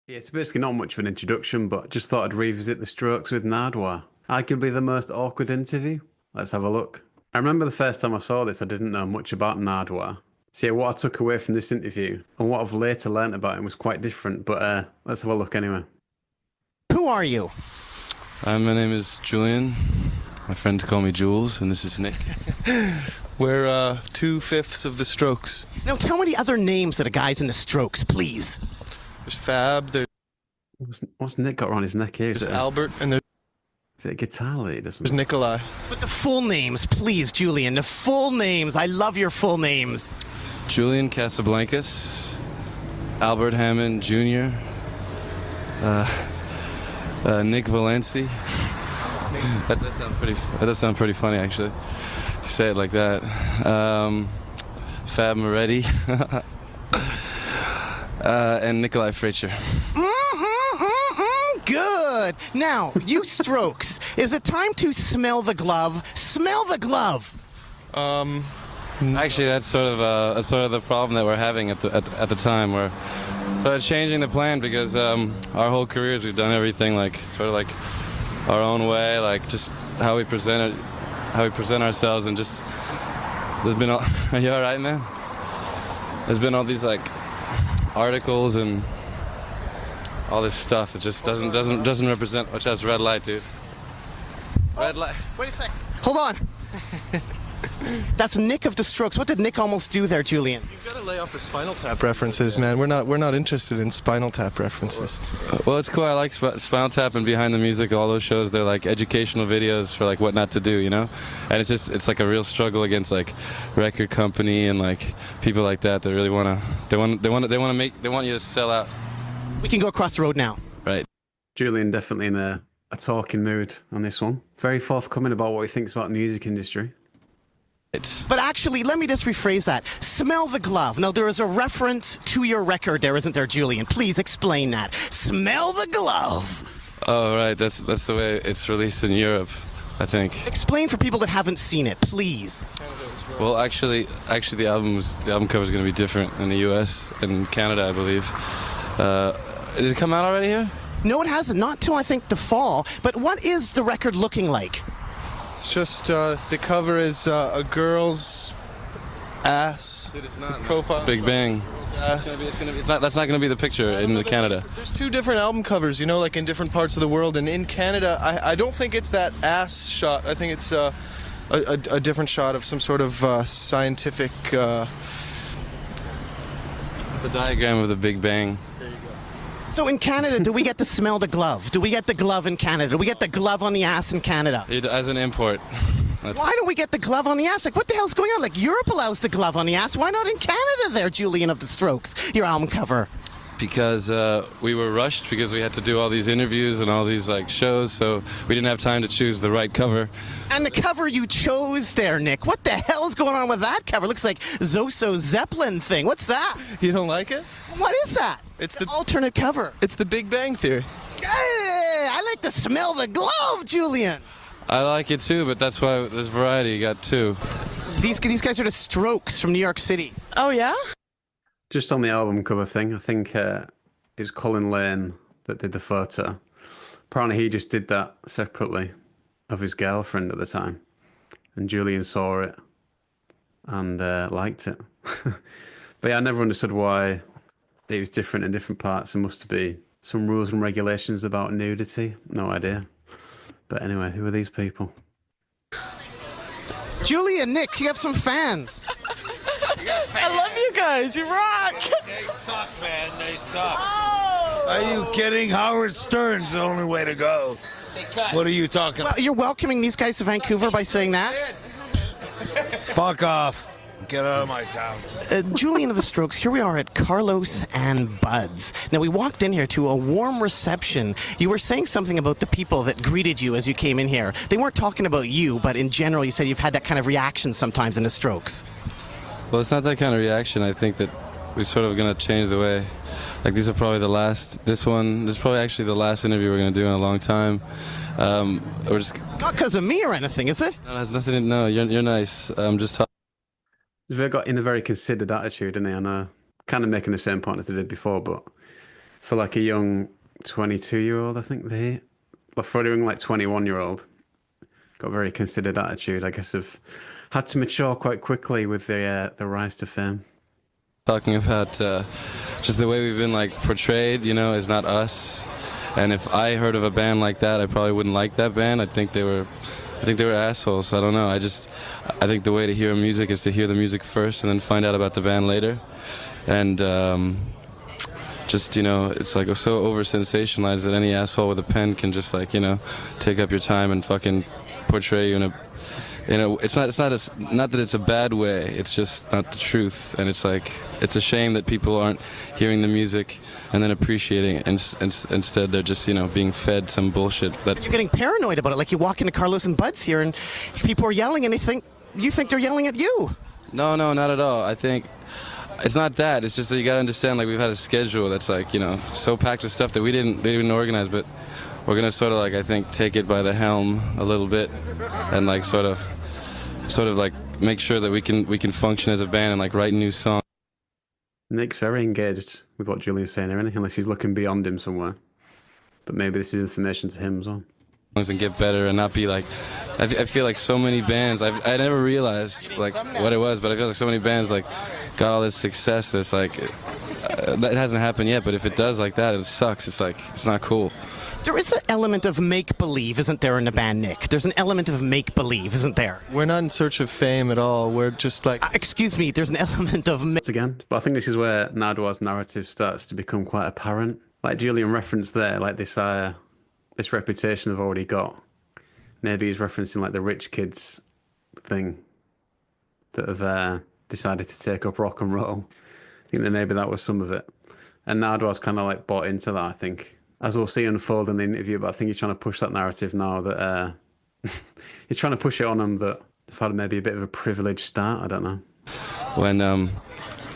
Yeah, it's basically not much of an introduction, but just thought I'd revisit the Strokes with Nardwuar. Arguably the most awkward interview. Let's have a look. I remember the first time I saw this, I didn't know much about Nardwuar. So yeah, what I took away from this interview and what I've later learnt about him was quite different, but let's have a look anyway. Who are you? My name is Julian. My friends call me Jules, and this is Nick. We're 2/5 of the Strokes. Now tell me the other names of the guys in the Strokes, please. There's Fab, there's What's Nick got around his neck here? Is it Albert, and is it a guitar lead or there's something? Nikolai. But the full names, please, Julian. The full names. I love your full names. Julian Casablancas, Albert Hammond Jr., Nick Valenci. That does sound pretty funny, actually. You say it like that. Fab Moretti. And Nikolai Fraiture. Good. Now, you Strokes, is it time to smell the glove? Smell the glove. Actually, that's sort of the problem that we're having at the time. We're sort of changing the plan because our whole careers we've done everything like sort of like our own way, like just how we present ourselves, and just there's been all. Are you all right, man? There's been all these like articles and all this stuff that just doesn't represent. Which has red light, dude. Red light. Wait a sec. Hold on. That's Nick of the Strokes. What did Nick almost do there, Julian? You've got to lay off the Spinal Tap references, man. We're not interested in Spinal Tap references. Well, it's cool. I like Spinal Tap and Behind the Music. All those shows, they're like educational videos for like what not to do, you know. And it's like a real struggle against like record company and like people like that that really want you to sell out. We can go across the road now. Right. Julian definitely in a talking mood on this one. Very forthcoming about what he thinks about the music industry. But actually, let me just rephrase that. Smell the glove. Now, there is a reference to your record there, isn't there, Julian? Please explain that. Smell the glove. Oh, right. That's the way it's released in Europe, I think. Explain for people that haven't seen it, please. Well, actually, the album cover is going to be different in the U.S. and Canada, I believe. Did it come out already here? No, it hasn't. Not till I think the fall. But what is the record looking like? It's just the cover is a girl's ass. Dude, it's not profile. Big Bang. Ass. That's not going to be the picture in Canada. There's two different album covers, you know, like in different parts of the world. And in Canada, I don't think it's that ass shot. I think it's a different shot of some sort of scientific. It's a diagram of the Big Bang. So in Canada, do we get to smell the glove? Do we get the glove in Canada? Do we get the glove on the ass in Canada? As an import. Why don't we get the glove on the ass? Like, what the hell's going on? Like, Europe allows the glove on the ass. Why not in Canada there, Julian of the Strokes, your album cover? Because we were rushed because we had to do all these interviews and all these like shows, so we didn't have time to choose the right cover. And the cover you chose there, Nick, what the hell's going on with that cover? Looks like Zoso Zeppelin thing. What's that? You don't like it? What is that? It's the alternate cover. It's the Big Bang Theory. Hey, I like to smell the glove, Julian. I like it too, but that's why there's variety. You got two. These guys are the Strokes from New York City. Oh, yeah? Just on the album cover thing, I think it was Colin Lane that did the photo. Apparently he just did that separately of his girlfriend at the time. And Julian saw it and liked it. But yeah, I never understood why it was different in different parts. There must be some rules and regulations about nudity. No idea. But anyway, who are these people? Julian, Nick, you have some fans. I love you guys. You rock. They suck, man. They suck. Oh. Are you kidding? Howard Stern's the only way to go. What are you talking about? Well, you're welcoming these guys to Vancouver by saying that? Fuck off. Get out of my town. Julian of the Strokes, here we are at Carlos and Bud's. Now, we walked in here to a warm reception. You were saying something about the people that greeted you as you came in here. They weren't talking about you, but in general, you said you've had that kind of reaction sometimes in the Strokes. Well, it's not that kind of reaction. I think that we're sort of going to change the way. Like, these are probably the last. This is probably actually the last interview we're going to do in a long time. We're just. Not because of me or anything, is it? No, it has nothing to. No, you're nice. Just talking. He's got in a very considered attitude, and I know, kind of making the same point as I did before, but for like a young 22-year-old, I think for a young like 21-year-old, got a very considered attitude. I guess have had to mature quite quickly with the rise to fame. Talking about just the way we've been like portrayed, you know, is not us. And if I heard of a band like that, I probably wouldn't like that band. I think they were assholes. I don't know. I think the way to hear music is to hear the music first and then find out about the band later. And just, you know, it's like so over sensationalized that any asshole with a pen can just like, you know, take up your time and fucking portray you in a it's not that it's a bad way, it's just not the truth. And it's like, it's a shame that people aren't hearing the music and then appreciating it. Instead they're just, you know, being fed some bullshit that... You're getting paranoid about it, like you walk into Carlos and Bud's here and people are yelling and you think they're yelling at you. No, not at all. I think it's not that. It's just that you gotta understand, like, we've had a schedule that's like, you know, so packed with stuff that they didn't organize, but we're gonna sort of like, I think, take it by the helm a little bit and like sort of like make sure that we can function as a band and like write new songs. Nick's very engaged with what Julian's saying there, unless he's looking beyond him somewhere. But maybe this is information to him as well. And get better and not be like, I feel like so many bands, I never realized like what it was, but I feel like so many bands like got all this success that's like, that hasn't happened yet, but if it does like that, it sucks. It's like, it's not cool. There is an element of make-believe, isn't there, in the band, Nick? There's an element of make-believe, isn't there? We're not in search of fame at all. We're just like... excuse me, there's an element of... Again, but I think this is where Nardwuar's narrative starts to become quite apparent. Like Julian referenced there, like this reputation I've already got. Maybe he's referencing like the rich kids thing that have decided to take up rock and roll. I think that maybe that was some of it. And Nardwuar's kind of like bought into that, I think. As we'll see unfold in the interview, but I think he's trying to push that narrative now that he's trying to push it on them that they've had maybe a bit of a privileged start. I don't know. When,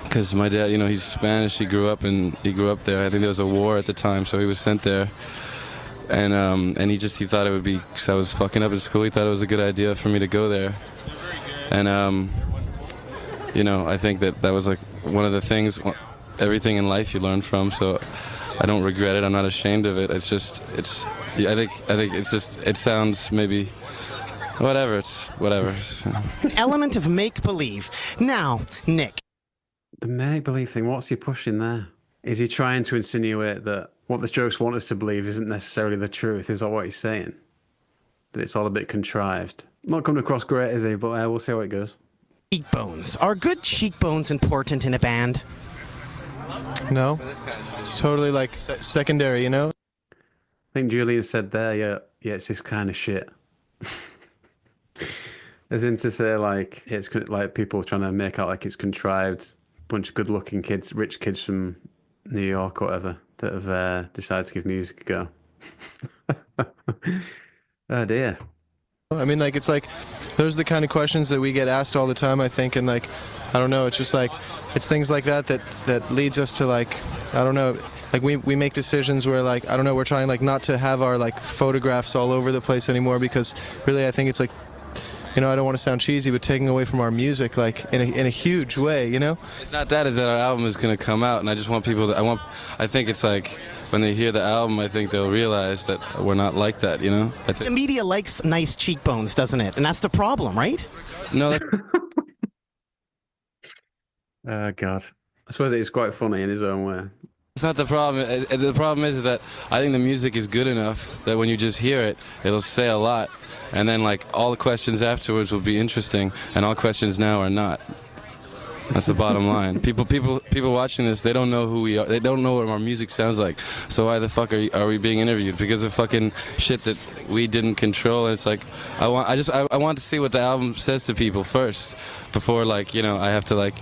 because my dad, you know, he's Spanish. He grew up there. I think there was a war at the time, so he was sent there. And he thought it would be, because I was fucking up at school. He thought it was a good idea for me to go there. And you know, I think that was like one of the things, everything in life you learn from. So I don't regret it. I'm not ashamed of it. It's just, I think it's just, it sounds maybe, whatever, it's whatever. An element of make-believe. Now, Nick. The make-believe thing, what's he pushing there? Is he trying to insinuate that what the jokes want us to believe isn't necessarily the truth? Is that what he's saying? That it's all a bit contrived? Not coming across great, is he? But we'll see how it goes. Cheekbones. Are good cheekbones important in a band? No, it's totally like secondary, you know? I think Julian said there, yeah, it's this kind of shit. As in to say, like, it's like people trying to make out like it's contrived. Bunch of good-looking kids, rich kids from New York or whatever, that have decided to give music a go. Oh dear. I mean, like, it's like, those are the kind of questions that we get asked all the time, I think, and like, I don't know, it's just like, it's things like that leads us to like, I don't know, like we make decisions where like, I don't know, we're trying like not to have our like photographs all over the place anymore, because really I think it's like, you know, I don't want to sound cheesy, but taking away from our music, like in a huge way, you know? It's not that, is that our album is going to come out, and I just want people to, I think it's like, when they hear the album, I think they'll realize that we're not like that, you know? I think the media likes nice cheekbones, doesn't it? And that's the problem, right? No. Oh, God. I suppose it is quite funny in his own way. It's not the problem. The problem is that I think the music is good enough that when you just hear it, it'll say a lot. And then, like, all the questions afterwards will be interesting, and all questions now are not. That's the bottom line. People watching this, they don't know who we are. They don't know what our music sounds like. So why the fuck are we being interviewed? Because of fucking shit that we didn't control. And it's like, I want to see what the album says to people first, before, like, you know, I have to, like...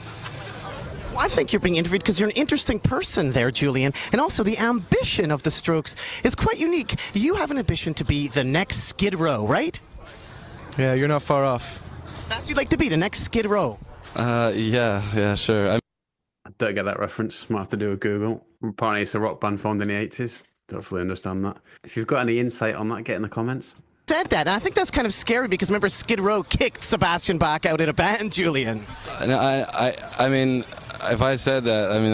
Well, I think you're being interviewed because you're an interesting person there, Julian. And also the ambition of the Strokes is quite unique. You have an ambition to be the next Skid Row, right? Yeah, you're not far off. That's what you'd like to be, the next Skid Row. Yeah, sure. I don't get that reference. Might have to do a Google. Apparently it's a rock band formed in the 80s. Don't fully understand that. If you've got any insight on that, get in the comments. Said that, and I think that's kind of scary because remember Skid Row kicked Sebastian Bach out of a band, Julian. I mean, if I said that, I mean,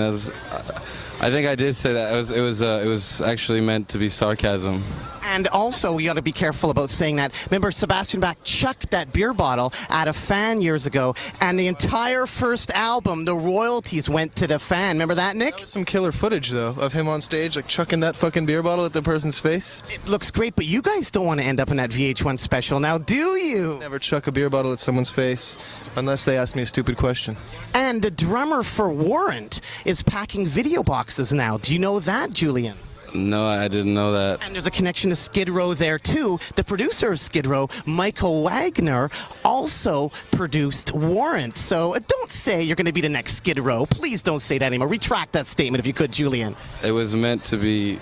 I think I did say that. It was actually meant to be sarcasm. And also, you got to be careful about saying that. Remember, Sebastian Bach chucked that beer bottle at a fan years ago, and the entire first album, the royalties went to the fan. Remember that, Nick? That was some killer footage, though, of him on stage, like chucking that fucking beer bottle at the person's face. It looks great, but you guys don't want to end up in that VH1 special now, do you? Never chuck a beer bottle at someone's face, unless they ask me a stupid question. And the drummer for Warrant is packing video boxes now. Do you know that, Julian? No, I didn't know that. And there's a connection to Skid Row there, too. The producer of Skid Row, Michael Wagner, also produced Warrant. So don't say you're going to be the next Skid Row. Please don't say that anymore. Retract that statement if you could, Julian. It was meant to be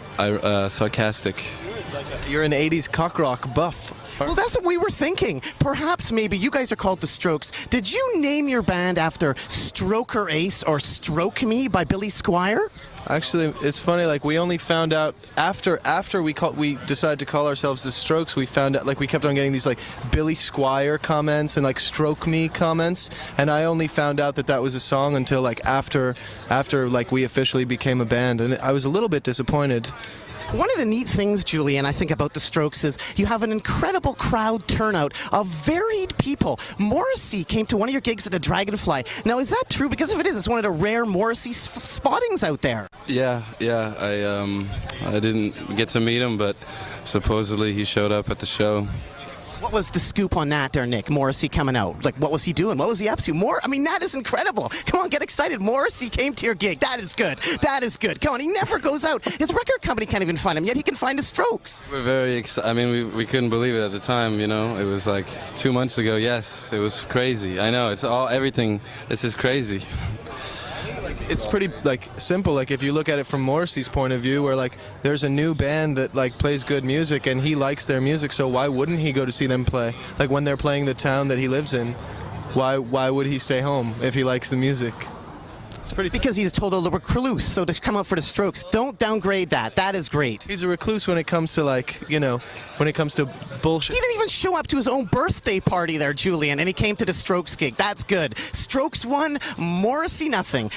sarcastic. You're an 80s cock rock buff. Well, that's what we were thinking. Perhaps maybe you guys are called the Strokes. Did you name your band after Stroker Ace or Stroke Me by Billy Squier? Actually, it's funny. Like we only found out after we decided to call ourselves the Strokes. We found out, like, we kept on getting these like Billy Squier comments and like Stroke Me comments, and I only found out that was a song until like after like we officially became a band, and I was a little bit disappointed. One of the neat things, Julian, I think about the Strokes is you have an incredible crowd turnout of varied people. Morrissey came to one of your gigs at the Dragonfly. Now, is that true? Because if it is, it's one of the rare Morrissey spottings out there. Yeah. I didn't get to meet him, but supposedly he showed up at the show. What was the scoop on that there, Nick? Morrissey coming out. Like, what was he doing? What was he up to? That is incredible. Come on, get excited. Morrissey came to your gig. That is good. That is good. Come on, he never goes out. His record company can't even find him, yet he can find the Strokes. We're very excited. I mean, we couldn't believe it at the time, you know. It was like 2 months ago. Yes, it was crazy. I know, everything. This is crazy. It's pretty like simple. Like if you look at it from Morrissey's point of view, where like there's a new band that like plays good music and he likes their music, so why wouldn't he go to see them play? Like when they're playing the town that he lives in, why would he stay home if he likes the music? It's pretty. Because he's a total recluse. So to come out for the Strokes, don't downgrade that. That is great. He's a recluse when it comes to like, you know, when it comes to bullshit. He didn't even show up to his own birthday party there, Julian, and he came to the Strokes gig. That's good. Strokes won, Morrissey nothing.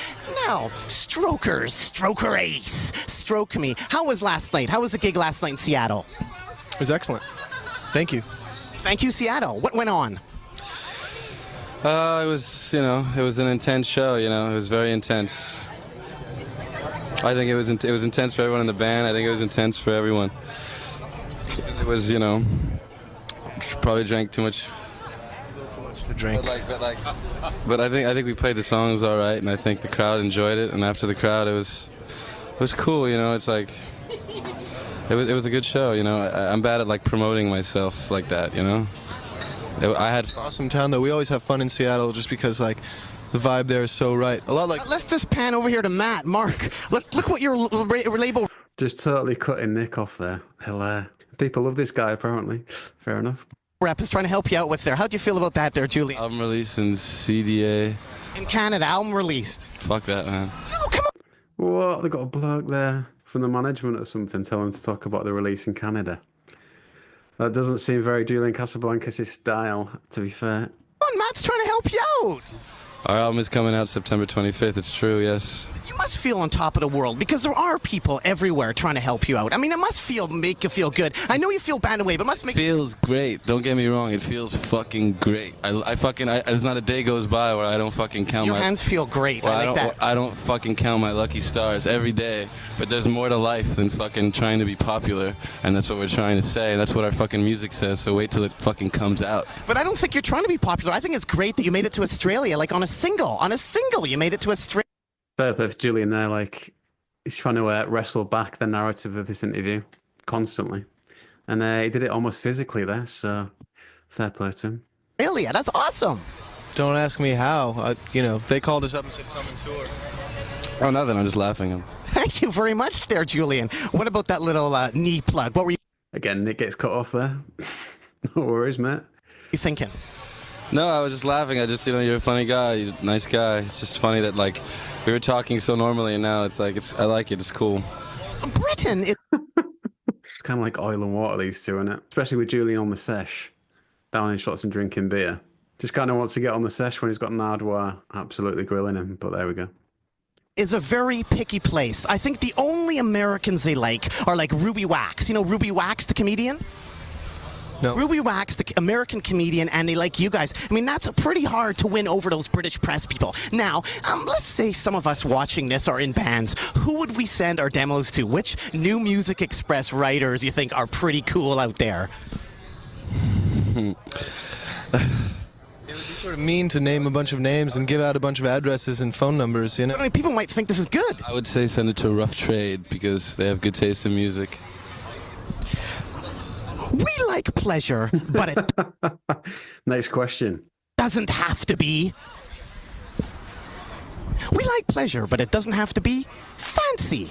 Now, Strokers, Stroker Ace, Stroke Me. How was last night? How was the gig last night in Seattle? It was excellent. Thank you. Thank you, Seattle. What went on? It was an intense show, you know. It was very intense. I think it was intense for everyone in the band. I think it was intense for everyone. It was, you know, probably drank too much. To drink. But I think we played the songs all right, and I think the crowd enjoyed it. And after the crowd, it was cool, you know. It's like it was a good show, you know. I'm bad at like promoting myself like that, you know. I had fun. Awesome town though. We always have fun in Seattle just because like the vibe there is so right. A lot like. Let's just pan over here to Matt. Mark, look what your label. Just totally cutting Nick off there. Hilaire. People love this guy, apparently. Fair enough. Rep is trying to help you out with there. How do you feel about that there, Julian? Album release in CDA. In Canada, album released. Fuck that, man. No, come on. What? They got a bloke there from the management or something telling him to talk about the release in Canada. That doesn't seem very Julian Casablancas' style, to be fair. Come on, Matt's trying to help you out. Our album is coming out September 25th. It's true, yes. You must feel on top of the world because there are people everywhere trying to help you out. I mean, it must make you feel good. I know you feel bad away, but it must make. It feels great. Don't get me wrong. It feels fucking great. There's not a day goes by where I don't fucking count Your hands feel great. I like that. I don't fucking count my lucky stars every day. But there's more to life than fucking trying to be popular, and that's what we're trying to say. And that's what our fucking music says. So wait till it fucking comes out. But I don't think you're trying to be popular. I think it's great that you made it to Australia, like on a single. On a single, you made it to Australia. Fair play for Julian there, like, he's trying to wrestle back the narrative of this interview constantly. And he did it almost physically there, so fair play to him. Australia, that's awesome. Don't ask me how. You know, they called us up and said come and tour. Oh, nothing. I'm just laughing. Thank you very much there, Julian. What about that little knee plug? What were Again, Nick gets cut off there. No worries, mate. you thinking? No, I was just laughing. You're a funny guy. You're a nice guy. It's just funny that, like, we were talking so normally, and now it's like, I like it. It's cool. Britain is... It's kind of like oil and water, these two, isn't it? Especially with Julian on the sesh, downing shots and drinking beer. Just kind of wants to get on the sesh when he's got Nardwuar absolutely grilling him, but there we go. is a very picky place. I think the only Americans they like are like Ruby Wax. You know Ruby Wax, the comedian? No. Ruby Wax, the American comedian, and they like you guys. I mean, that's pretty hard to win over those British press people. Now, let's say some of us watching this are in bands. Who would we send our demos to? Which New Music Express writers you think are pretty cool out there? It would be sort of mean to name a bunch of names and give out a bunch of addresses and phone numbers, you know? I mean, people might think this is good. I would say send it to Rough Trade because they have good taste in music. We like pleasure, but it Next question. doesn't have to be. We like pleasure, but it doesn't have to be fancy.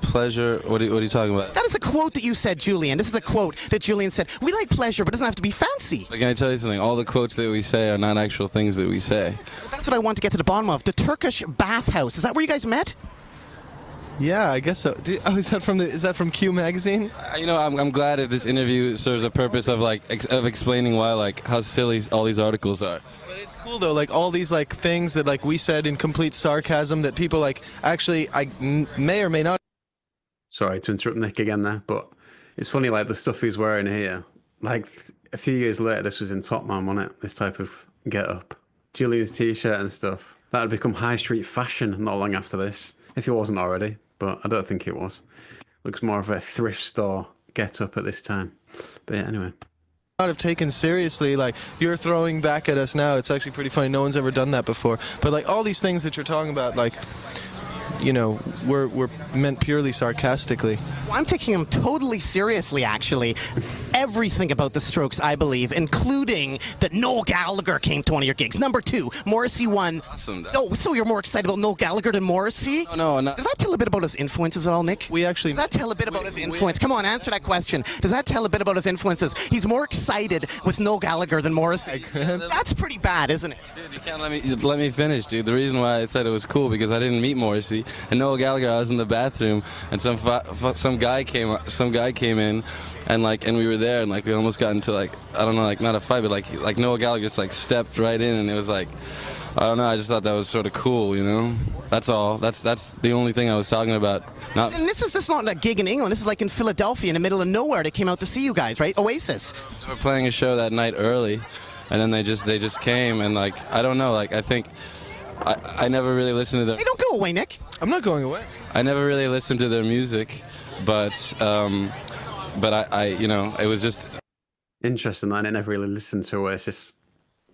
Pleasure. What are you talking about? That is a quote that you said, Julian. This is a quote that Julian said. We like pleasure, but it doesn't have to be fancy. Can I tell you something? All the quotes that we say are not actual things that we say. That's what I want to get to the bottom of. The Turkish bathhouse. Is that where you guys met? Yeah, I guess so. Is that from Q Magazine? You know, I'm glad if this interview serves a purpose of of explaining why how silly all these articles are. But it's cool though, like all these things that we said in complete sarcasm that people actually may or may not. Sorry to interrupt Nick again there, but it's funny, like the stuff he's wearing here. Like a few years later, this was in Top Man, wasn't it? This type of get-up. Julian's t-shirt and stuff. That had become high street fashion not long after this, if it wasn't already, but I don't think it was. Looks more of a thrift store get-up at this time. But yeah, anyway. Not have taken seriously, like you're throwing back at us now. It's actually pretty funny. No one's ever done that before. But like all these things that you're talking about, like, you know, were meant purely sarcastically. Well, I'm taking them totally seriously, actually. Everything about the Strokes, I believe, including that Noel Gallagher came to one of your gigs. Number 2, Morrissey won. Awesome. Oh, so you're more excited about Noel Gallagher than Morrissey? No, not. Does that tell a bit about his influences at all, Nick? We actually. Does that tell a bit about his influence? Come on, answer that question. Does that tell a bit about his influences? He's more excited with Noel Gallagher than Morrissey. That's pretty bad, isn't it? Dude, you can't let me finish, dude. The reason why I said it was cool because I didn't meet Morrissey and Noel Gallagher. I was in the bathroom and some guy came in and we were there and we almost got into I don't know, not a fight, but like Noel Gallagher just stepped right in and it was I don't know. I just thought that was sort of cool, you know. That's all. That's the only thing I was talking about. Not. And this is just not a gig in England. This is like in Philadelphia, in the middle of nowhere. They came out to see you guys, right? Oasis. They were playing a show that night early, and then they just came and I don't know. I think I never really listened to their. Hey, don't go away, Nick. I'm not going away. I never really listened to their music, but I you know, it was just Interesting that I never really listened to Oasis.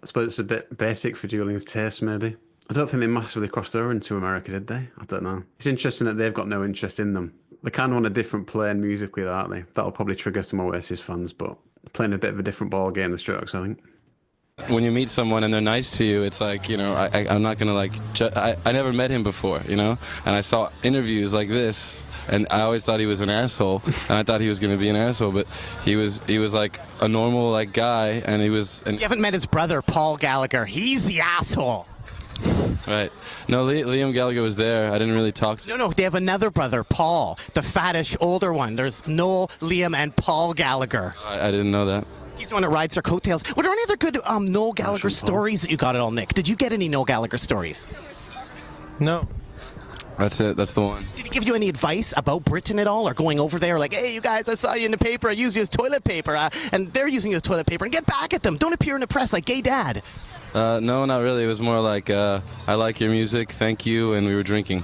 I suppose it's a bit basic for Julian's taste, maybe. I don't think they massively crossed over into America, did they? I don't know. It's interesting that they've got no interest in them. They're kind of on a different plane musically, aren't they? That'll probably trigger some Oasis fans, but playing a bit of a different ball game, the Strokes, I think. when you meet someone and they're nice to you, it's you know, I'm not gonna I never met him before, you know, and I saw interviews like this. And I always thought he was an asshole, and I thought he was going to be an asshole, but he was like a normal guy, and he was. And you haven't met his brother, Paul Gallagher. He's the asshole. Right. No, Liam Gallagher was there. I didn't really talk to him. No, they have another brother, Paul, the fattish older one. There's Noel, Liam, and Paul Gallagher. I didn't know that. He's the one that rides their coattails. Were there any other good Noel Gallagher stories that you got at all, Nick? Did you get any Noel Gallagher stories? No. That's it. That's the one. Did he give you any advice about Britain at all, or going over there? Like, hey, you guys, I saw you in the paper. I used you as toilet paper, and they're using you as toilet paper. And get back at them. Don't appear in the press like gay dad. No, not really. It was more I like your music, thank you, and we were drinking.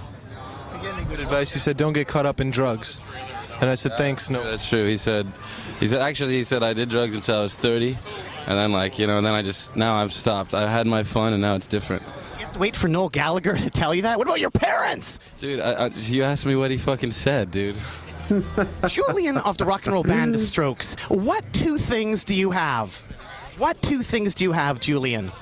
Again, good advice. He said, don't get caught up in drugs. And I said, thanks, no. That's true. He said I did drugs until I was 30, and then and then now I've stopped. I had my fun, and now it's different. Wait for Noel Gallagher to tell you that? What about your parents? Dude, you asked me what he fucking said, dude. Julian of the rock and roll band The Strokes, what two things do you have? What two things do you have, Julian?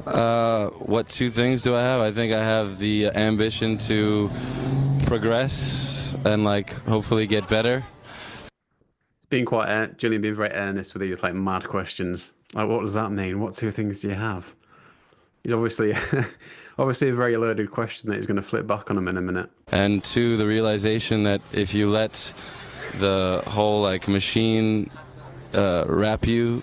What two things do I have? I think I have the ambition to progress and hopefully get better. Julian being very earnest with these mad questions. What does that mean? What two things do you have? He's obviously a very loaded question that he's going to flip back on him in a minute. And two, the realization that if you let the whole machine wrap you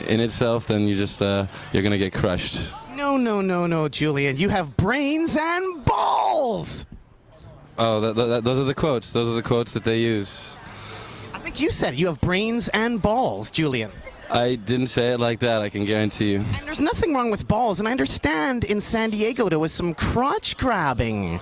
in itself, then you just you're going to get crushed. No, Julian. You have brains and balls. Oh, those are the quotes. Those are the quotes that they use. I think you said you have brains and balls, Julian. I didn't say it like that, I can guarantee you. And there's nothing wrong with balls, and I understand in San Diego there was some crotch grabbing.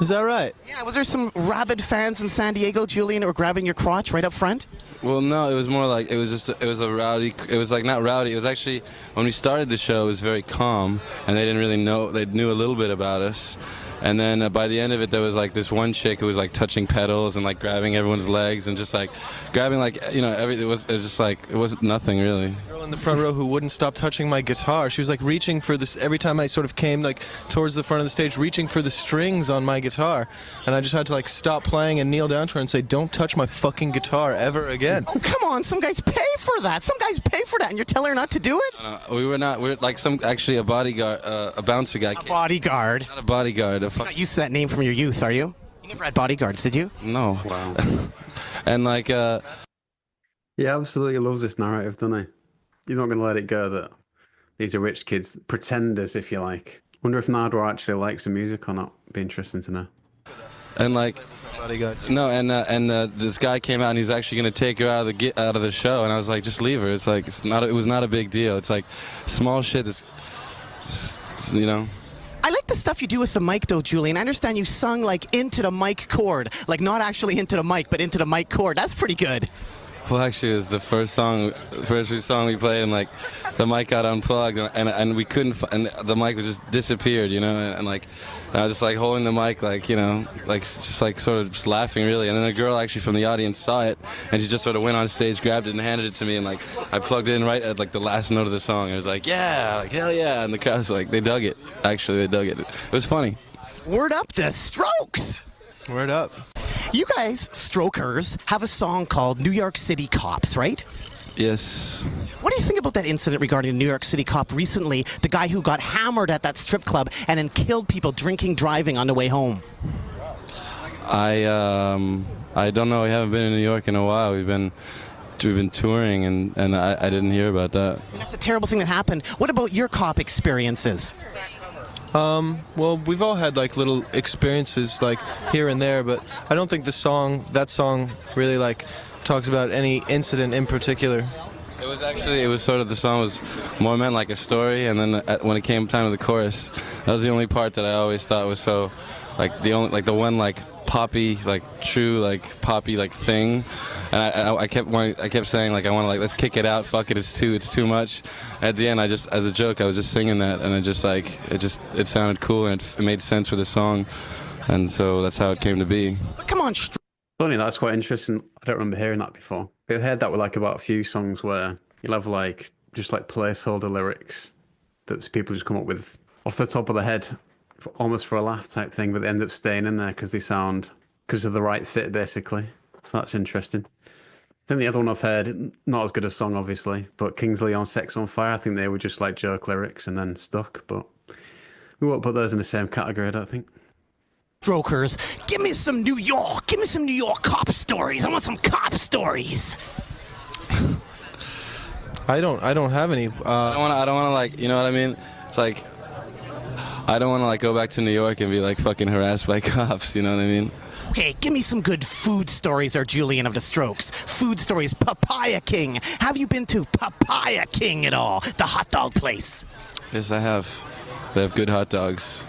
Is that right? Yeah, was there some rabid fans in San Diego, Julian, that were grabbing your crotch right up front? Well, no, it was more like, it was a rowdy, it was like not rowdy, it was actually, when we started the show, it was very calm, and they didn't really know, they knew a little bit about us. And then by the end of it, there was like this one chick who was like touching pedals and like grabbing everyone's legs and just like grabbing like, you know, it was just like, it wasn't nothing really. Girl in the front row who wouldn't stop touching my guitar. She was like reaching for this every time I sort of came like towards the front of the stage, reaching for the strings on my guitar. And I just had to like stop playing and kneel down to her and say, don't touch my fucking guitar ever again. Oh, come on, some guys pay for that. Some guys pay for that, and you're telling her not to do it? No, we were like actually a bodyguard, a bouncer guy. A bodyguard. Not a bodyguard. You're not used to that name from your youth, are you? You never had bodyguards, did you? No. Wow. And like, Yeah, absolutely loves this narrative, doesn't he? You're not going to let it go that these are rich kids, pretenders, if you like. Wonder if Nardwuar actually likes the music or not. Be interesting to know. and like, Bodyguard. no, and this guy came out and he was actually going to take her out of the show, and I was like, just leave her. It's like it was not a big deal. It's like small shit. You know. I like the stuff you do with the mic, though, Julian. I understand you sung, like, into the mic cord. Like, not actually into the mic, but into the mic cord. That's pretty good. Well, actually, it was the first song we played, and like the mic got unplugged, and we couldn't, and the mic was just disappeared, you know, and like I was just like holding the mic, like, you know, like just like sort of just laughing really, and then a girl actually from the audience saw it, and she just sort of went on stage, grabbed it, and handed it to me, and like I plugged in right at like the last note of the song. It was like, yeah, like hell yeah, and the crowd was like, they dug it. Actually, they dug it. It was funny. Word up the Strokes! Word up. You guys, Strokers, have a song called New York City Cops, right? Yes. What do you think about that incident regarding the New York City cop recently, the guy who got hammered at that strip club and then killed people drinking, driving on the way home? I don't know. We haven't been in New York in a while. We've been touring, and I didn't hear about that. And that's a terrible thing that happened. What about your cop experiences? Well, we've all had like little experiences like here and there, but I don't think that song really like talks about any incident in particular. It was sort of, the song was more meant like a story, and then when it came time to the chorus, that was the only part that I always thought was so, like the one like poppy, like true like poppy like thing. And I kept saying like I want to like let's kick it out, fuck it, it's too much. At the end, I just, as a joke, I was just singing that, and it sounded cool, and it made sense for the song, and so that's how it came to be. But come on, Funny, that's quite interesting. I don't remember hearing that before. I've heard that with like about a few songs where you'll have like just like placeholder lyrics that people just come up with off the top of the head, almost for a laugh type thing, but they end up staying in there because of the right fit, basically. So that's interesting. I think the other one I've heard, not as good a song, obviously, but Kingsley on Sex on Fire, I think they were just like joke lyrics and then stuck, but we won't put those in the same category, I don't think. Strokers, give me some New York. Give me some New York cop stories. I want some cop stories. I don't have any. I don't want to like, you know what I mean? It's like, I don't want to like go back to New York and be like fucking harassed by cops, you know what I mean? Okay, give me some good food stories, there, Julian of the Strokes. Food stories, Papaya King. Have you been to Papaya King at all? The hot dog place. Yes, I have. They have good hot dogs.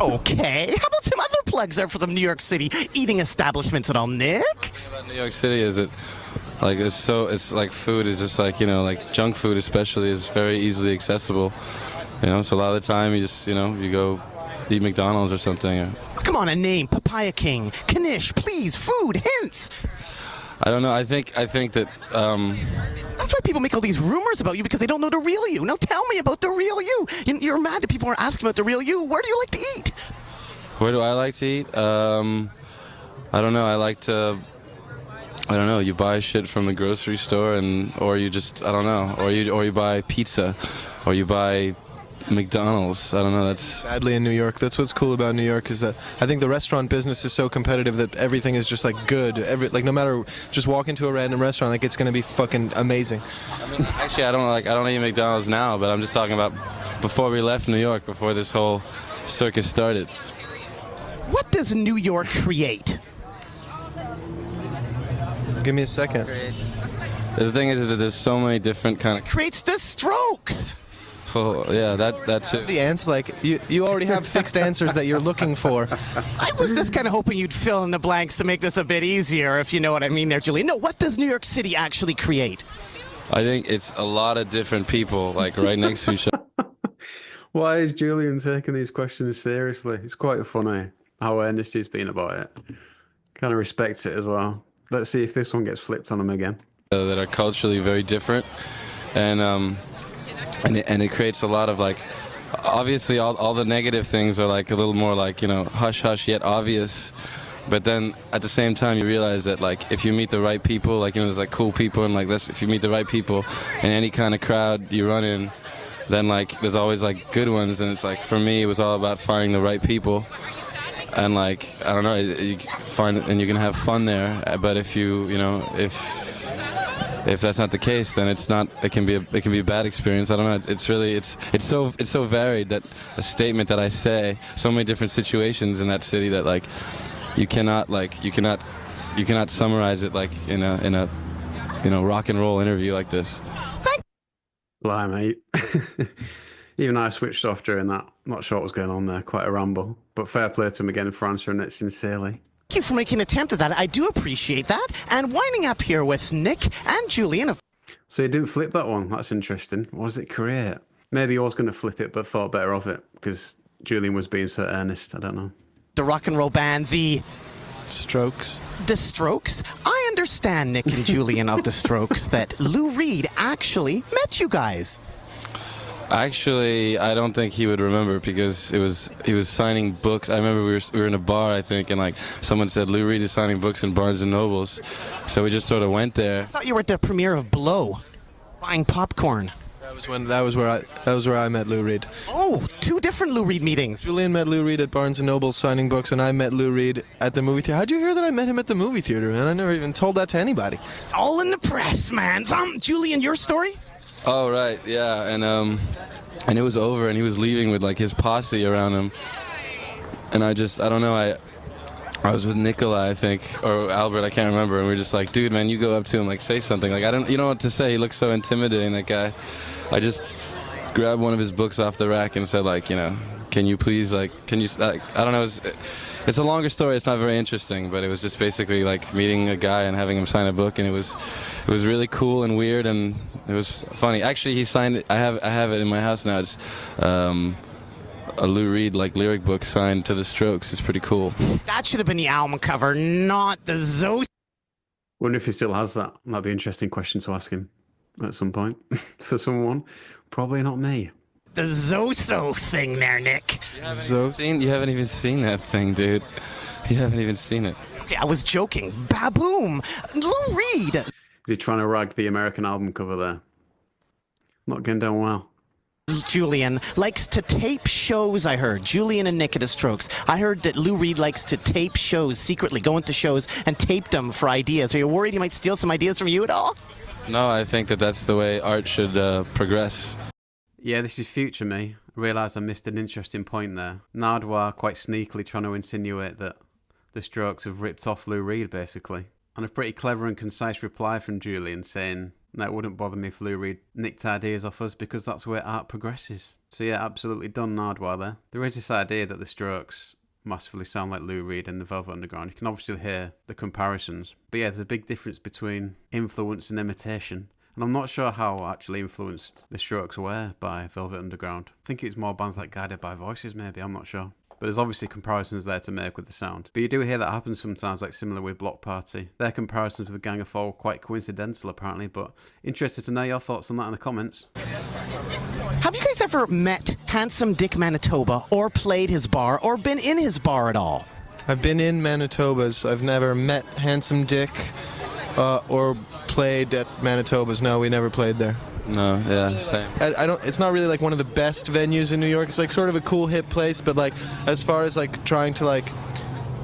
Okay, how about some other plugs there for some New York City eating establishments at all, Nick? The thing about New York City is it's like food is just like, you know, like junk food especially is very easily accessible. You know, so a lot of the time you just, you know, you go eat McDonald's or something. Come on, a name, Papaya King. Kanish, please, food, hints. I don't know. I think that. That's why people make all these rumors about you, because they don't know the real you. Now tell me about the real you. You're mad that people are asking about the real you. Where do you like to eat? Where do I like to eat? I don't know. I don't know. You buy shit from the grocery store, or you just, I don't know. Or you buy pizza, or you buy McDonald's. I don't know. That's Sadly, in New York, that's what's cool about New York is that I think the restaurant business is so competitive that everything is just like good. Like no matter, just walk into a random restaurant, like it's gonna be fucking amazing. I mean, actually, I don't eat McDonald's now, but I'm just talking about before we left New York, before this whole circus started. What does New York create? Give me a second. The thing is that there's so many different kind of. Creates the Strokes. Oh, yeah, that too. The ants, like you already have fixed answers that you're looking for. I was just kind of hoping you'd fill in the blanks to make this a bit easier, if you know what I mean there, Julian. No, what does New York City actually create? I think it's a lot of different people, like right next to each other. Why is Julian taking these questions seriously? It's quite funny how earnest he's been about it. Kind of respects it as well. Let's see if this one gets flipped on him again. That are culturally very different, and it creates a lot of like, obviously all the negative things are like a little more like, you know, hush hush yet obvious, but then at the same time you realize that like if you meet the right people, like, you know, there's like cool people, and like if you meet the right people in any kind of crowd you run in, then like there's always like good ones, and it's like for me it was all about finding the right people. And like, I don't know, you find and you can have fun there, but if if that's not the case, then it's not. It can be a bad experience. I don't know. It's so varied that a statement that I say, so many different situations in that city that like you cannot summarize it like in a rock and roll interview like this. Lie, mate. Even I switched off during that. Not sure what was going on there. Quite a ramble. But fair play to him again for answering it sincerely. Thank you for making an attempt at that. I do appreciate that. And winding up here with Nick and Julian. So you didn't flip that one. That's interesting. What does it create? Maybe he was going to flip it, but thought better of it because Julian was being so earnest. I don't know. The rock and roll band, the Strokes. The Strokes. I understand, Nick and Julian of the Strokes, that Lou Reed actually met you guys. Actually, I don't think he would remember because he was signing books. I remember we were in a bar, I think, and like someone said Lou Reed is signing books in Barnes and Nobles, so we just sort of went there. I thought you were at the premiere of Blow, buying popcorn. That was where I met Lou Reed. Oh, two different Lou Reed meetings. Julian met Lou Reed at Barnes and Noble signing books, and I met Lou Reed at the movie theater. How'd you hear that I met him at the movie theater, man? I never even told that to anybody. It's all in the press, man. Julian, your story? Oh right, yeah, and it was over, and he was leaving with like his posse around him, and I don't know, I was with Nikolai, I think, or Albert, I can't remember, and we were just like, dude, man, you go up to him, like, say something. Like, you know what to say. He looks so intimidating, that guy. I just grabbed one of his books off the rack and said, like, you know, can you please, like, I don't know, it's a longer story, it's not very interesting, but it was just basically like meeting a guy and having him sign a book, and it was really cool and weird, and it was funny. Actually, he signed it, I have it in my house now. It's a Lou Reed like lyric book signed to the Strokes. It's pretty cool. That should have been the album cover, not the Zoe. Wonder if he still has that. That'd be an interesting question to ask him at some point. For someone, probably not me. The Zoso thing there, Nick. You haven't even seen that thing, dude. You haven't even seen it. Okay, I was joking. Baboom! Lou Reed! Is he trying to rag the American album cover there? Not going down well. Julian likes to tape shows, I heard. Julian and Nick at the Strokes. I heard that Lou Reed likes to tape shows, secretly go into shows and tape them for ideas. Are you worried he might steal some ideas from you at all? No, I think that's the way art should progress. Yeah, this is future me. I realised I missed an interesting point there. Nardwuar quite sneakily trying to insinuate that the Strokes have ripped off Lou Reed, basically. And a pretty clever and concise reply from Julian saying that it wouldn't bother me if Lou Reed nicked ideas off us because that's where art progresses. So yeah, absolutely done Nardwuar there. There is this idea that the Strokes massively sound like Lou Reed and the Velvet Underground. You can obviously hear the comparisons. But yeah, there's a big difference between influence and imitation. And I'm not sure how actually influenced the Strokes were by Velvet Underground. I think it's more bands like Guided by Voices, maybe, I'm not sure. But there's obviously comparisons there to make with the sound. But you do hear that happen sometimes, like similar with Block Party. Their comparisons with the Gang of Four quite coincidental, apparently. But interested to know your thoughts on that in the comments. Have you guys ever met Handsome Dick Manitoba, or played his bar, or been in his bar at all? I've been in Manitoba's. I've never met Handsome Dick or played at Manitoba's. No, we never played there. No, yeah, same. I don't. It's not really like one of the best venues in New York. It's like sort of a cool hip place, but like as far as like trying to like,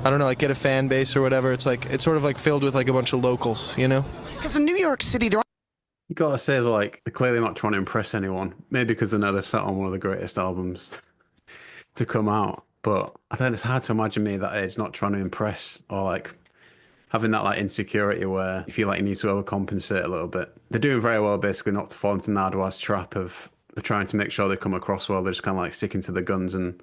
I don't know, like get a fan base or whatever, it's like it's sort of like filled with like a bunch of locals, you know? Because in New York City, there You gotta say, like, they're clearly not trying to impress anyone. Maybe because they know they've sat on one of the greatest albums to come out. But I think it's hard to imagine me at that age not trying to impress or like having that like insecurity where you feel like you need to overcompensate a little bit. They're doing very well basically not to fall into Nardwuar's trap of they're trying to make sure they come across well. They're just kind of like sticking to the guns and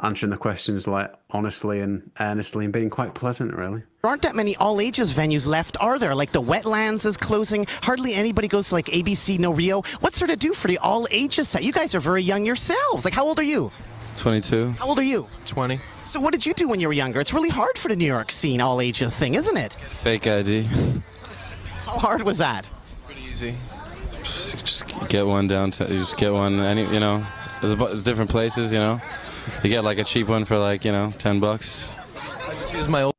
answering the questions like honestly and earnestly and being quite pleasant, really. aren't that many all-ages venues left, are there? Like the Wetlands is closing. Hardly anybody goes to like ABC No Rio. What's there to do for the all-ages set? You guys are very young yourselves. Like, how old are you? 22. How old are you? 20. So what did you do when you were younger? It's really hard for the New York scene all-ages thing, isn't it? Fake ID. How hard was that? Pretty easy. Just get one downtown. You just get one. There's different places, you know. You get like a cheap one for like, you know, $10. I just used my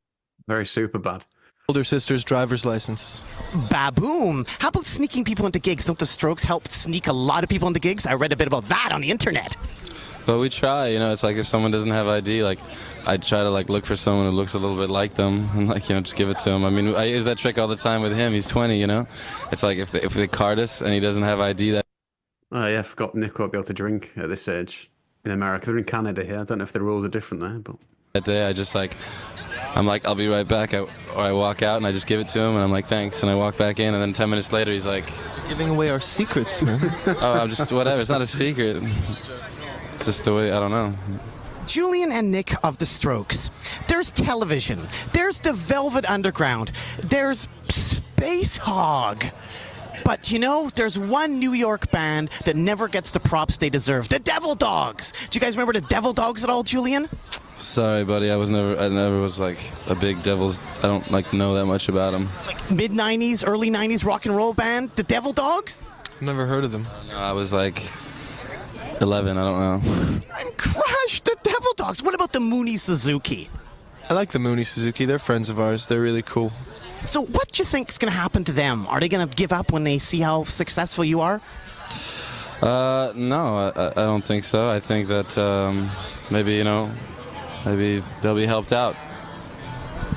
Very super bad. older sister's driver's license. Baboom. How about sneaking people into gigs? Don't the Strokes help sneak a lot of people into gigs? I read a bit about that on the internet. But we try, you know. It's like if someone doesn't have ID, like I try to like look for someone who looks a little bit like them, and like, you know, just give it to them. I mean, I use that trick all the time with him. He's 20, you know. It's like if they card us and he doesn't have ID, that. Oh yeah, I forgot Nick won't be able to drink at this age in America. They're in Canada here. I don't know if the rules are different there, but That day, I just like, I'm like, I'll be right back, or I walk out and I just give it to him, and I'm like, thanks, and I walk back in, and then 10 minutes later, he's like, Giving away our secrets, man. oh, I'm just whatever. It's not a secret. It's just the way, I don't know. Julian and Nick of the Strokes. There's television. There's the Velvet Underground. There's Space Hog. But you know, there's one New York band that never gets the props they deserve. The Devil Dogs. Do you guys remember the Devil Dogs at all, Julian? Sorry, buddy. I never was like a big Devils. I don't like know that much about them. Like mid-90s, early 90s rock and roll band, the Devil Dogs? Never heard of them. No, I was like 11. I don't know. I'm crushed. The Devil Dogs. What about the Mooney Suzuki? I like the Mooney Suzuki. They're friends of ours. They're really cool. So what do you think is going to happen to them? Are they going to give up when they see how successful you are? No, I don't think so. I think that maybe, you know, maybe they'll be helped out.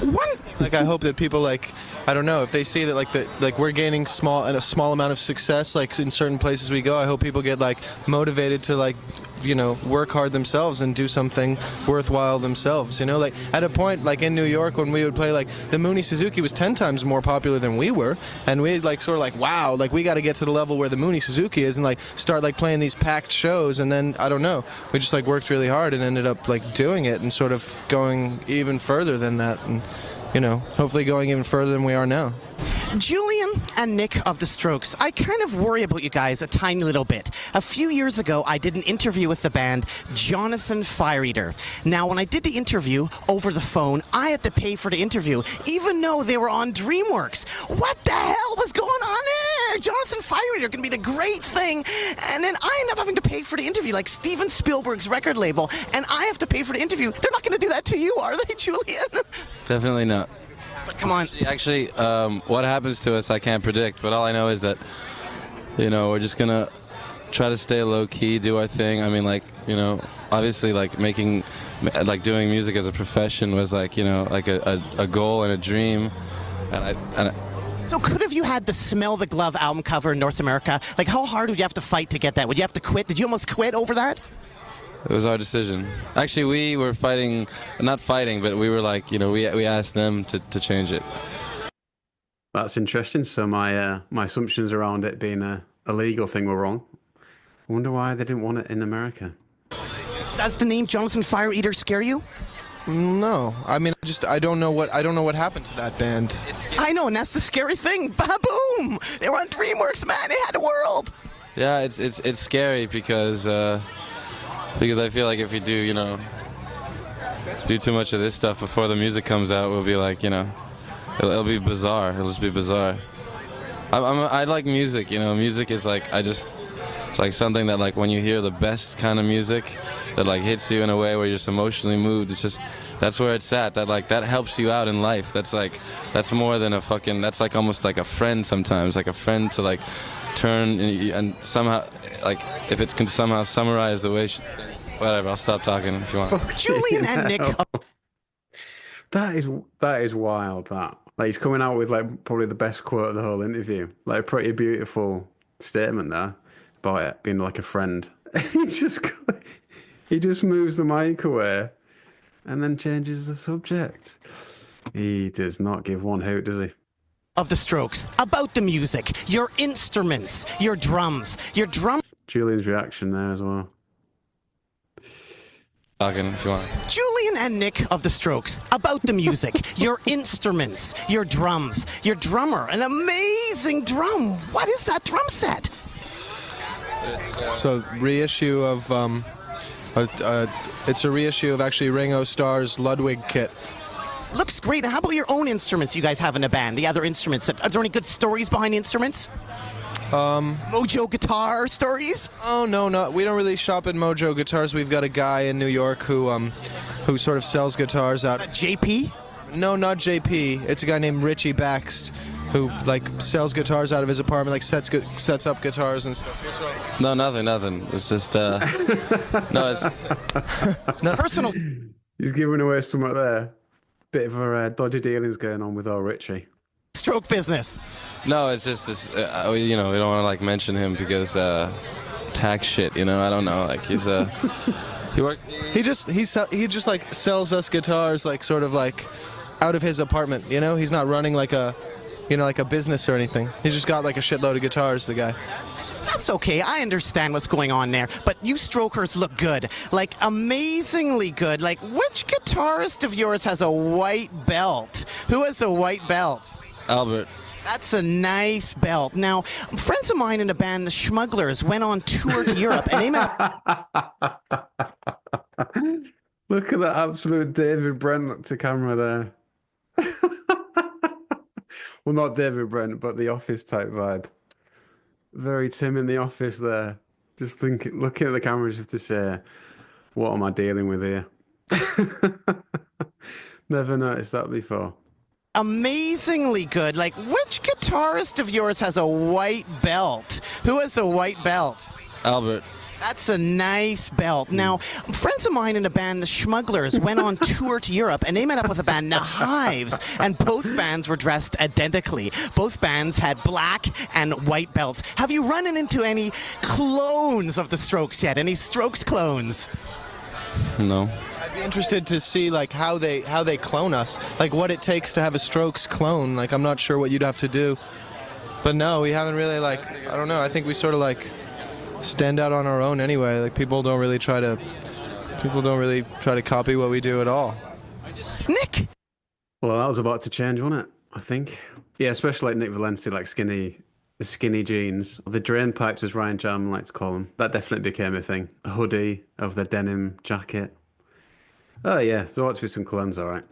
What? Like, I hope that people, like, I don't know, if they see that like we're gaining a small amount of success, like in certain places we go, I hope people get like motivated to like, you know, work hard themselves and do something worthwhile themselves, you know. Like at a point, like in New York, when we would play, like the Mooney Suzuki was 10 times more popular than we were, and we like sort of like, wow, like we got to get to the level where the Mooney Suzuki is and like start like playing these packed shows. And then I don't know, we just like worked really hard and ended up like doing it and sort of going even further than that, and you know, hopefully going even further than we are now. Julian and Nick of the Strokes, I kind of worry about you guys a tiny little bit. A few years ago, I did an interview with the band Jonathan Fireeater. Now, when I did the interview over the phone, I had to pay for the interview, even though they were on DreamWorks. What the hell was going on there? Jonathan Fireeater can be the great thing, and then I end up having to pay for the interview, like Steven Spielberg's record label, and I have to pay for the interview. They're not going to do that to you, are they, Julian? Definitely not. But come on. Actually, what happens to us, I can't predict. But all I know is that, you know, we're just gonna try to stay low key, do our thing. I mean, like, you know, obviously, like doing music as a profession was like, you know, like a goal and a dream. So could have you had the Smell the Glove album cover in North America? Like, how hard would you have to fight to get that? Would you have to quit? Did you almost quit over that? It was our decision. Actually, we were fighting, not fighting, but we were like, you know, we asked them to change it. that's interesting. So my assumptions around it being a illegal thing were wrong. I wonder why they didn't want it in America. Does the name Jonathan Fireeater scare you? No, I mean, I don't know what happened to that band. I know, and that's the scary thing. Ba-boom! They were on DreamWorks, man. They had the world. Yeah, it's scary because I feel like if you do, you know, do too much of this stuff before the music comes out, we'll be like, you know, it'll be bizarre. It'll just be bizarre. I like music, you know. Music is like, It's like something that like when you hear the best kind of music that like hits you in a way where you're just emotionally moved. It's just that's where it's at. That like that helps you out in life. That's more than a fucking. That's like almost like a friend sometimes. Like a friend to like turn and somehow like if it can somehow summarize the way. Whatever. I'll stop talking if you want. Julian and Nick. That is wild. That like he's coming out with like probably the best quote of the whole interview. Like a pretty beautiful statement there about it being like a friend. he just moves the mic away and then changes the subject. He does not give one hoot, does he? Of the Strokes, about the music, your instruments, your drums, Julian's reaction there as well. Talking if you want. Julian and Nick of the Strokes, about the music, your instruments, your drums, your drummer, an amazing drum. What is that drum set? So reissue of it's a reissue of actually Ringo Starr's Ludwig kit. Looks great. And how about your own instruments you guys have in the band? The other instruments. Are there any good stories behind the instruments? Mojo guitar stories? Oh no, we don't really shop at Mojo Guitars. We've got a guy in New York who sort of sells guitars out. JP? No, not JP. It's a guy named Richie Baxt who like sells guitars out of his apartment, like sets up guitars and stuff. What's wrong? No, nothing. It's just no, it's No. Personal. He's giving away something there. Bit of a dodgy dealings going on with old Richie. Stroke business. no, it's just this. We don't want to like mention him because tax shit. I don't know. Like he's he works. He just like sells us guitars like sort of like out of his apartment. He's not running like a like a business or anything. He's just got like a shitload of guitars. The guy. That's okay. I understand what's going on there. But you strokers look good. Like, amazingly good. Like, which guitarist of yours has a white belt? Who has a white belt? Albert. That's a nice belt. Now, friends of mine in the band, the Schmugglers, went on tour to Europe, and they met... Look at that absolute David Brent look to camera there. Well, not David Brent, but the Office type vibe. Very Tim in the Office there. Just looking at the camera just to say, what am I dealing with here? Never noticed that before. Amazingly good. Like, which guitarist of yours has a white belt? Who has a white belt? Albert. That's a nice belt. Now, friends of mine in the band, the Schmugglers, went on tour to Europe, and they met up with a band, the Hives, and both bands were dressed identically. Both bands had black and white belts. Have you run into any clones of the Strokes yet? Any Strokes clones? No. I'd be interested to see like how they clone us, like what it takes to have a Strokes clone. Like I'm not sure what you'd have to do, but no, we haven't really like I don't know. I think we sort of like stand out on our own anyway. Like people don't really try to copy what we do at all. Nick. Well, that was about to change, wasn't it? I think. Yeah, especially like Nick Valenci, like the skinny jeans, the drain pipes, as Ryan Jarman likes to call them. That definitely became a thing. A hoodie of the denim jacket. Oh yeah, there ought to be some clones, all right.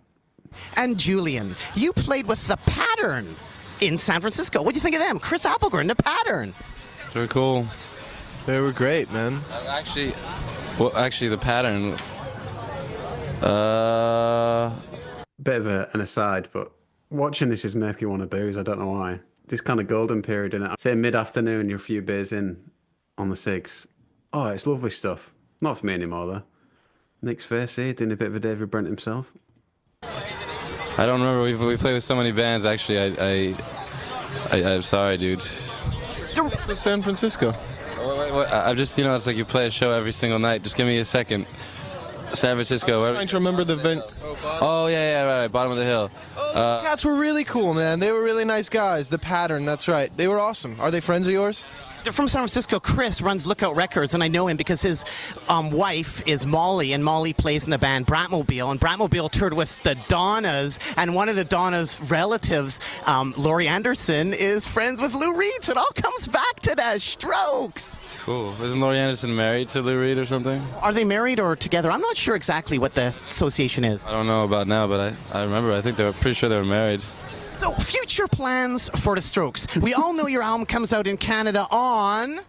And Julian, you played with The Pattern in San Francisco. What do you think of them? Chris Applegren, The Pattern. They're cool. They were great, man. Actually, The Pattern. Bit of an aside, but watching this is making me want to booze. I don't know why. This kind of golden period in it. Say mid-afternoon, you're a few beers in on the cigs. Oh, it's lovely stuff. Not for me anymore, though. Nick's face here, doing a bit of a David Brent himself. I don't remember. We played with so many bands. Actually, I'm sorry, dude. San Francisco. Wait. I'm just, it's like you play a show every single night. Just give me a second. San Francisco. I'm trying to remember the event. Oh, yeah, right. Bottom of the hill. Cats were really cool, man. They were really nice guys. The Pattern, that's right. They were awesome. Are they friends of yours? They're from San Francisco. Chris runs Lookout Records, and I know him because his wife is Molly, and Molly plays in the band Bratmobile, and Bratmobile toured with the Donnas, and one of the Donnas' relatives, Laurie Anderson, is friends with Lou Reed, so it all comes back to the Strokes. Cool. Isn't Laurie Anderson married to Lou Reed or something? Are they married or together? I'm not sure exactly what the association is. I don't know about now, but I remember. I think they were pretty sure they were married. So, future plans for the Strokes. We all know your album comes out in Canada on...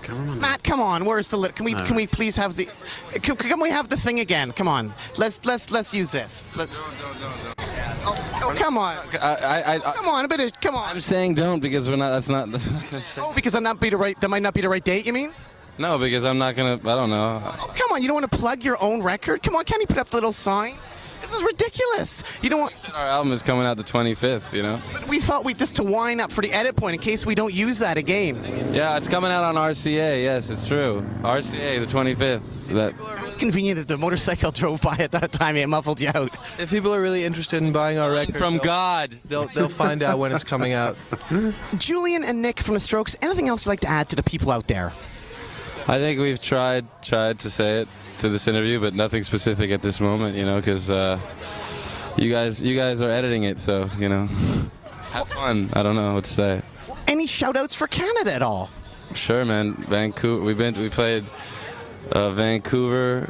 cameraman. Matt, come on. Where's the lit? Can we please have the? Can we have the thing again? Come on. Let's use this. Oh, come on. Come on, come on. I'm saying don't because we're not. That's not. Oh, because that might not be the right date. You mean? No, because I'm not gonna. I don't know. Oh, come on. You don't want to plug your own record? Come on. Can't you put up the little sign? This is ridiculous. You don't want. Our album is coming out the 25th. You know. But we thought we'd just to wind up for the edit point in case we don't use that again. Yeah, it's coming out on RCA. Yes, it's true. RCA the 25th. So that. It's convenient that the motorcycle drove by at that time. It muffled you out. If people are really interested in buying our record, From God. they'll find out when it's coming out. Julian and Nick from the Strokes. Anything else you'd like to add to the people out there? I think we've tried to say it to this interview, but nothing specific at this moment. You know, because you guys are editing it, so you know, have fun. I don't know what to say. Any shout-outs for Canada at all? Sure, man. Vancouver. We played Vancouver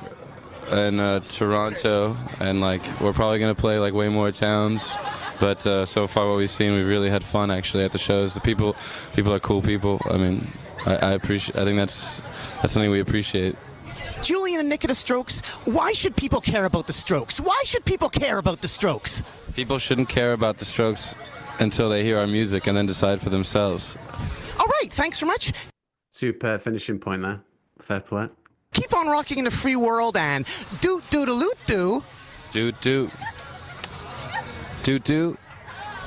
and Toronto, and like we're probably gonna play like way more towns. But so far, what we've seen, we really had fun actually at the shows. The people are cool people. I mean, I appreciate. I think that's something we appreciate. Julian and Nick of the Strokes, why should people care about the Strokes? Why should people care about the Strokes? People shouldn't care about the Strokes until they hear our music and then decide for themselves. All right, thanks so much. Super finishing point there. Fair play. Keep on rocking in the free world and doot doot loot doo. Doot doot. Doot doot.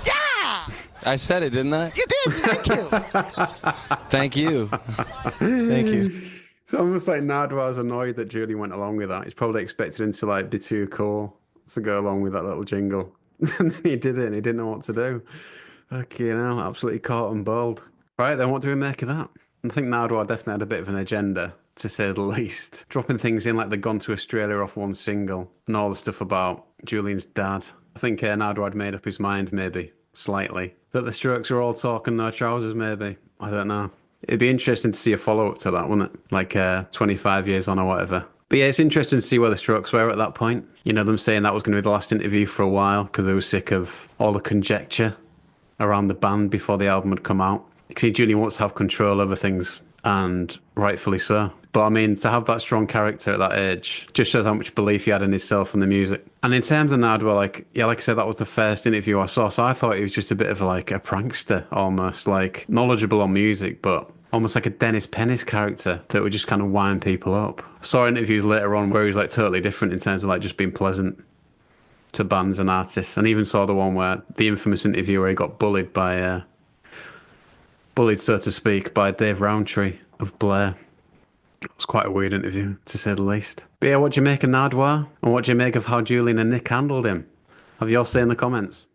Yeah! I said it, didn't I? You did, thank you. Thank you. Thank you. It's almost like Nardwuar's annoyed that Julie went along with that. He's probably expected him to like be too cool to go along with that little jingle. And then he did it and he didn't know what to do. Okay, now absolutely caught and bold. Right, then what do we make of that? I think Nardwuar definitely had a bit of an agenda, to say the least. Dropping things in like they'd gone to Australia off one single and all the stuff about Julian's dad. I think Nardwuar had made up his mind, maybe, slightly. That the Strokes are all talking no trousers, maybe. I don't know. It'd be interesting to see a follow-up to that, wouldn't it? Like 25 years on or whatever. But yeah, it's interesting to see where the Strokes were at that point. You know, them saying that was going to be the last interview for a while because they were sick of all the conjecture around the band before the album had come out. Because Julian wants to have control over things, and rightfully so. But I mean, to have that strong character at that age just shows how much belief he had in himself and the music. And in terms of Nardwuar, like I said, that was the first interview I saw. So I thought he was just a bit of like a prankster, almost like knowledgeable on music, but almost like a Dennis Pennis character that would just kind of wind people up. Saw interviews later on where he was like totally different in terms of like just being pleasant to bands and artists. And even saw the one where the infamous interview where he got bullied by, so to speak, by Dave Rowntree of Blair. It was quite a weird interview, to say the least. But yeah, what do you make of Nardwuar? And what do you make of how Julian and Nick handled him? Have you all seen the comments?